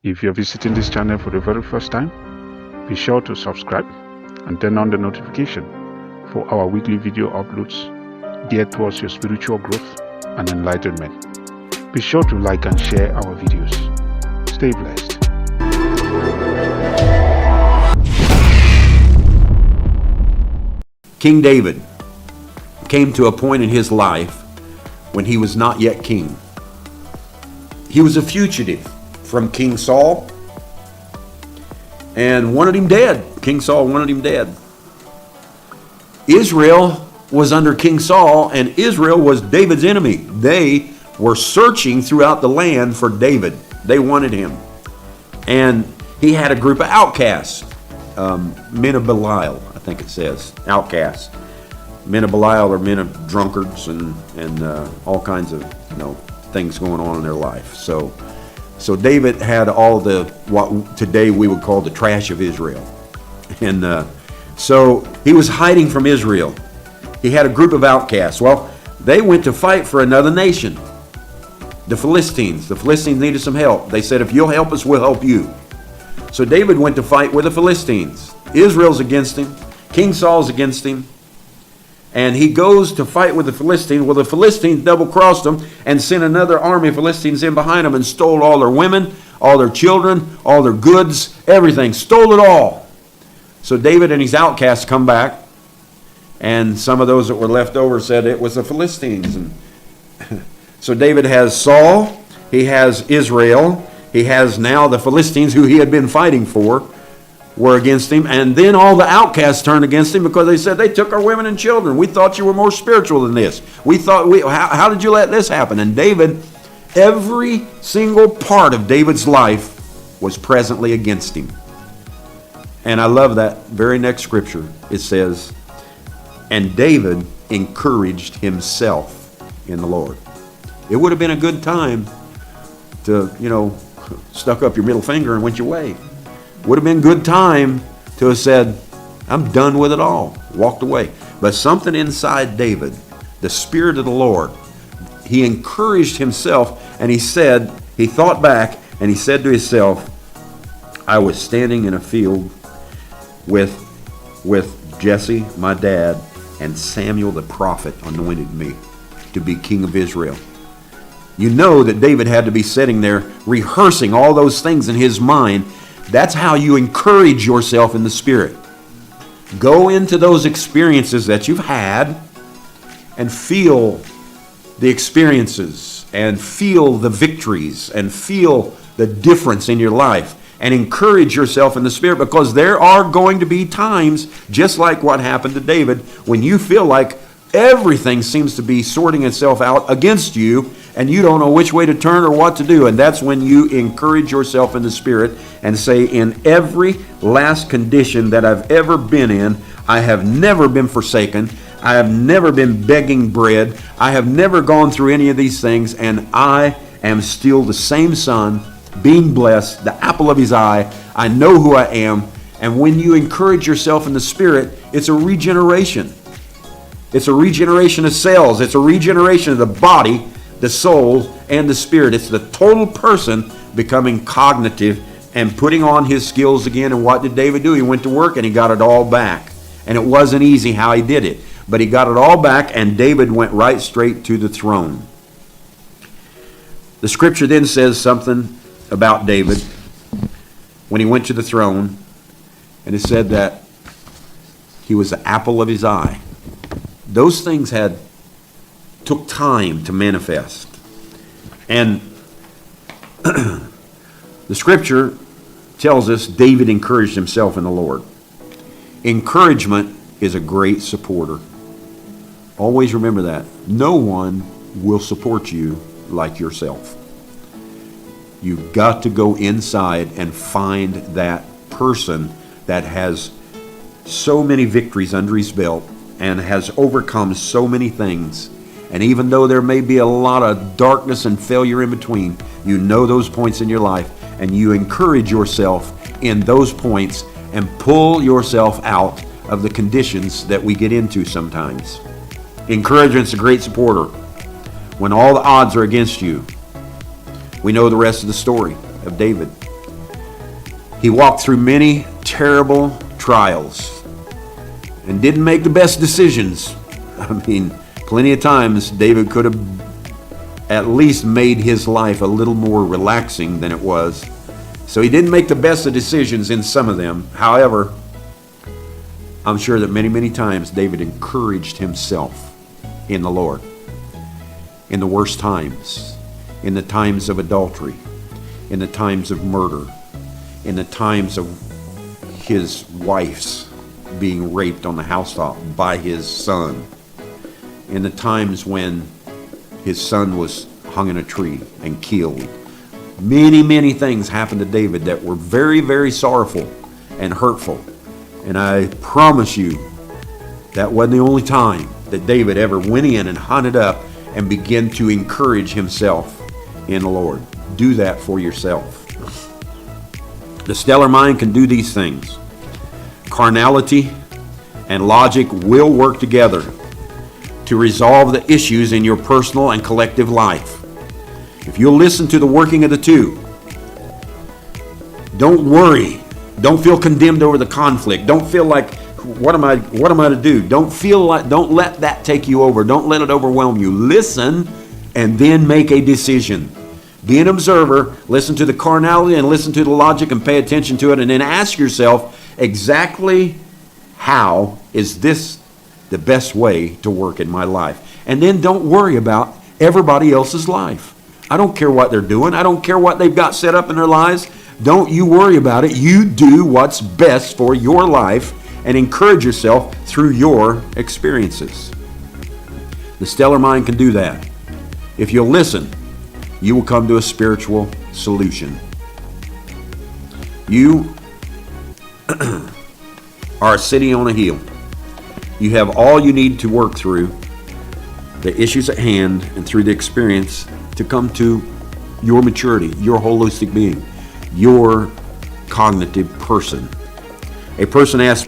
If you're visiting this channel for the very first time, be sure to subscribe and turn on the notification for our weekly video uploads geared towards your spiritual growth and enlightenment. Be sure to like and share our videos. Stay blessed. King David came to a point in his life when he was not yet king. He was a fugitive from King Saul and wanted him dead. King Saul wanted him dead. Israel was under King Saul, and Israel was David's enemy. They were searching throughout the land for David. They wanted him. And he had a group of outcasts, men of Belial, I think it says, outcasts. Men of Belial are men of drunkards and all kinds of things going on in their life. So David had all the what today we would call the trash of Israel, and so he was hiding from Israel. He had a group of outcasts. Well, they went to fight for another nation, the Philistines. The Philistines needed some help. They said, "If you'll help us, we'll help you." So David went to fight with the Philistines. Israel's against him. King Saul's against him. And he goes to fight with the Philistines. Well, the Philistines double-crossed him and sent another army of Philistines in behind them and stole all their women, all their children, all their goods, everything. Stole it all. So David and his outcasts come back, and some of those that were left over said it was the Philistines. And so David has Saul, he has Israel, he has now the Philistines who he had been fighting for were against him, and then all the outcasts turned against him because they said, "They took our women and children. We thought you were more spiritual than this. We thought, how did you let this happen?" And David, every single part of David's life was presently against him. And I love that very next scripture. It says, "And David encouraged himself in the Lord." It would have been a good time to, stuck up your middle finger and went your way. Would have been a good time to have said, "I'm done with it all," walked away. But something inside David, the Spirit of the Lord, he encouraged himself, and he said, he thought back and he said to himself, "I was standing in a field with Jesse, my dad, and Samuel the prophet anointed me to be king of Israel." You know that David had to be sitting there rehearsing all those things in his mind. That's how you encourage yourself in the Spirit. Go into those experiences that you've had and feel the experiences and feel the victories and feel the difference in your life and encourage yourself in the Spirit, because there are going to be times, just like what happened to David, when you feel like everything seems to be sorting itself out against you and you don't know which way to turn or what to do. And that's when you encourage yourself in the Spirit and say, "In every last condition that I've ever been in, I have never been forsaken. I have never been begging bread. I have never gone through any of these things, and I am still the same son, being blessed, the apple of his eye. I know who I am." And when you encourage yourself in the Spirit, it's a regeneration. It's a regeneration of cells. It's a regeneration of the body, the soul, and the spirit. It's the total person becoming cognitive and putting on his skills again. And what did David do? He went to work and he got it all back. And it wasn't easy how he did it, but he got it all back, and David went right straight to the throne. The scripture then says something about David when he went to the throne, and it said that he was the apple of his eye. Those things took time to manifest. And the scripture tells us David encouraged himself in the Lord. Encouragement is a great supporter. Always remember that. No one will support you like yourself. You've got to go inside and find that person that has so many victories under his belt and has overcome so many things. And even though there may be a lot of darkness and failure in between, you know those points in your life, and you encourage yourself in those points and pull yourself out of the conditions that we get into sometimes. Encouragement's a great supporter. When all the odds are against you, we know the rest of the story of David. He walked through many terrible trials and didn't make the best decisions. I mean, plenty of times David could have at least made his life a little more relaxing than it was. So he didn't make the best of decisions in some of them. However, I'm sure that many, many times David encouraged himself in the Lord. In the worst times, in the times of adultery, in the times of murder, in the times of his wife's being raped on the housetop by his son, in the times when his son was hung in a tree and killed. Many, many things happened to David that were very, very sorrowful and hurtful. And I promise you, that wasn't the only time that David ever went in and hunted up and began to encourage himself in the Lord. Do that for yourself. The stellar mind can do these things. Carnality and logic will work together to resolve the issues in your personal and collective life. If you'll listen to the working of the two, don't worry. Don't feel condemned over the conflict. Don't feel like, what am I to do? Don't let that take you over. Don't let it overwhelm you. Listen and then make a decision. Be an observer, listen to the carnality and listen to the logic and pay attention to it, and then ask yourself exactly how is this the best way to work in my life. And then don't worry about everybody else's life. I don't care what they're doing. I don't care what they've got set up in their lives. Don't you worry about it. You do what's best for your life and encourage yourself through your experiences. The stellar mind can do that. If you'll listen, you will come to a spiritual solution. You are a city on a hill. You have all you need to work through the issues at hand and through the experience to come to your maturity, your holistic being, your cognitive person. A person asked